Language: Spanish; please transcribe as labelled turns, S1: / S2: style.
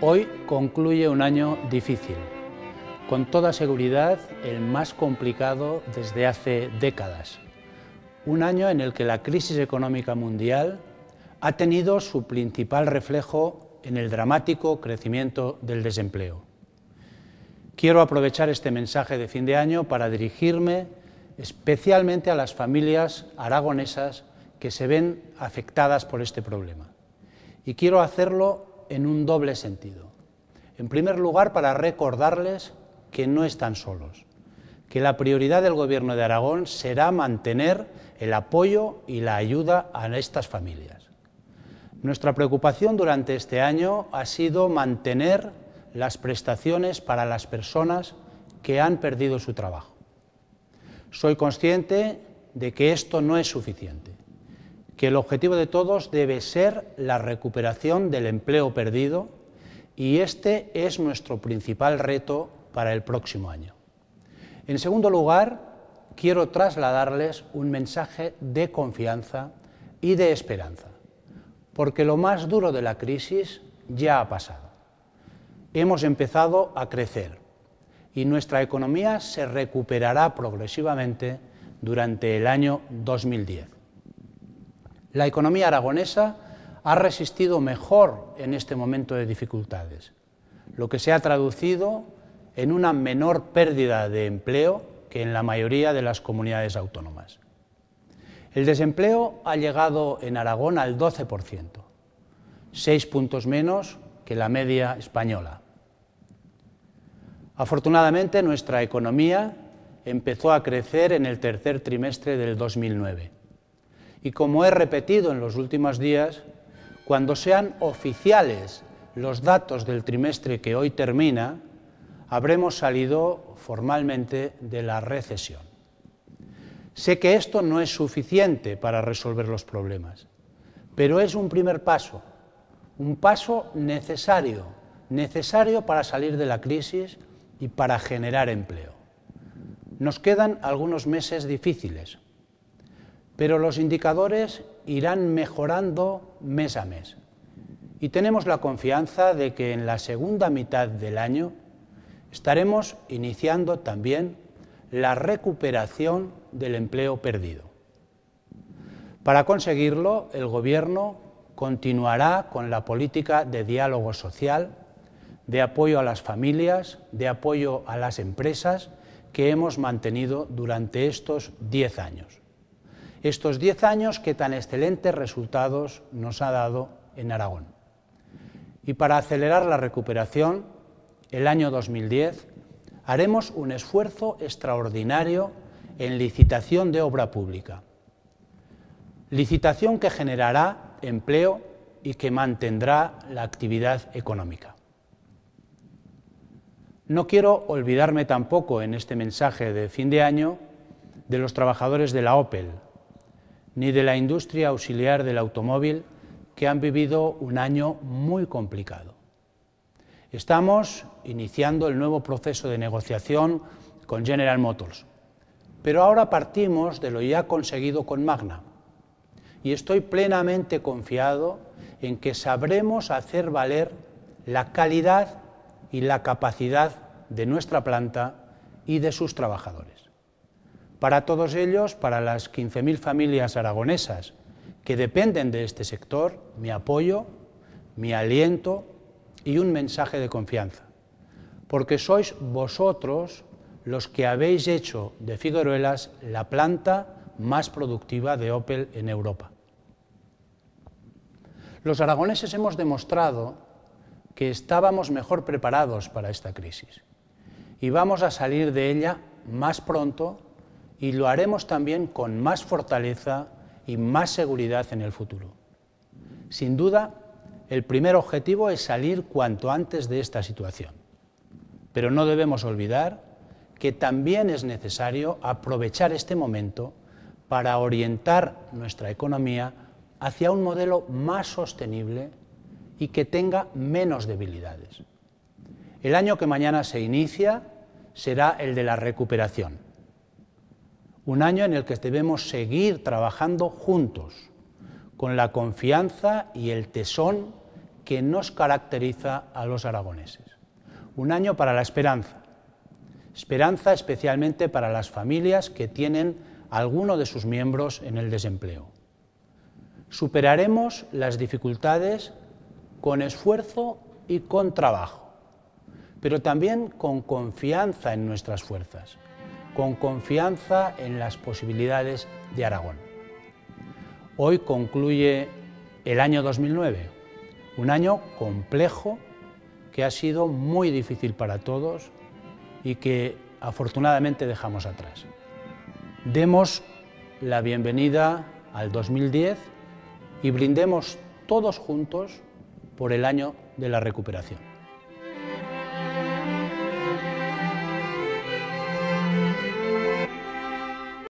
S1: Hoy concluye un año difícil, con toda seguridad el más complicado desde hace décadas. Un año en el que la crisis económica mundial ha tenido su principal reflejo en el dramático crecimiento del desempleo. Quiero aprovechar este mensaje de fin de año para dirigirme especialmente a las familias aragonesas que se ven afectadas por este problema. Y quiero hacerlo en un doble sentido. En primer lugar, para recordarles que no están solos, que la prioridad del Gobierno de Aragón será mantener el apoyo y la ayuda a estas familias. Nuestra preocupación durante este año ha sido mantener las prestaciones para las personas que han perdido su trabajo. Soy consciente de que esto no es suficiente, que el objetivo de todos debe ser la recuperación del empleo perdido y este es nuestro principal reto para el próximo año. En segundo lugar, quiero trasladarles un mensaje de confianza y de esperanza, porque lo más duro de la crisis ya ha pasado. Hemos empezado a crecer y nuestra economía se recuperará progresivamente durante el año 2010. La economía aragonesa ha resistido mejor en este momento de dificultades, lo que se ha traducido en una menor pérdida de empleo que en la mayoría de las comunidades autónomas. El desempleo ha llegado en Aragón al 12%, 6 puntos menos que la media española. Afortunadamente, nuestra economía empezó a crecer en el tercer trimestre del 2009. Y como he repetido en los últimos días, cuando sean oficiales los datos del trimestre que hoy termina, habremos salido formalmente de la recesión. Sé que esto no es suficiente para resolver los problemas, pero es un primer paso, un paso necesario para salir de la crisis y para generar empleo. Nos quedan algunos meses difíciles, pero los indicadores irán mejorando mes a mes. Y tenemos la confianza de que en la segunda mitad del año estaremos iniciando también la recuperación del empleo perdido. Para conseguirlo, el Gobierno continuará con la política de diálogo social, de apoyo a las familias, de apoyo a las empresas que hemos mantenido durante estos 10 años. Estos 10 años que tan excelentes resultados nos ha dado en Aragón. Y para acelerar la recuperación, el año 2010 haremos un esfuerzo extraordinario en licitación de obra pública. Licitación que generará empleo y que mantendrá la actividad económica. No quiero olvidarme tampoco en este mensaje de fin de año de los trabajadores de la Opel, ni de la industria auxiliar del automóvil, que han vivido un año muy complicado. Estamos iniciando el nuevo proceso de negociación con General Motors, pero ahora partimos de lo ya conseguido con Magna, y estoy plenamente confiado en que sabremos hacer valer la calidad y la capacidad de nuestra planta y de sus trabajadores. Para todos ellos, para las 15.000 familias aragonesas que dependen de este sector, mi apoyo, mi aliento y un mensaje de confianza, porque sois vosotros los que habéis hecho de Figueruelas la planta más productiva de Opel en Europa. Los aragoneses hemos demostrado que estábamos mejor preparados para esta crisis y vamos a salir de ella más pronto y lo haremos también con más fortaleza y más seguridad en el futuro. Sin duda, el primer objetivo es salir cuanto antes de esta situación, pero no debemos olvidar que también es necesario aprovechar este momento para orientar nuestra economía hacia un modelo más sostenible y que tenga menos debilidades. El año que mañana se inicia será el de la recuperación. Un año en el que debemos seguir trabajando juntos, con la confianza y el tesón que nos caracteriza a los aragoneses. Un año para la esperanza. Esperanza especialmente para las familias que tienen a alguno de sus miembros en el desempleo. Superaremos las dificultades con esfuerzo y con trabajo, pero también con confianza en nuestras fuerzas, con confianza en las posibilidades de Aragón. Hoy concluye el año 2009, un año complejo que ha sido muy difícil para todos y que afortunadamente dejamos atrás. Demos la bienvenida al 2010 y brindemos todos juntos por el año de la recuperación.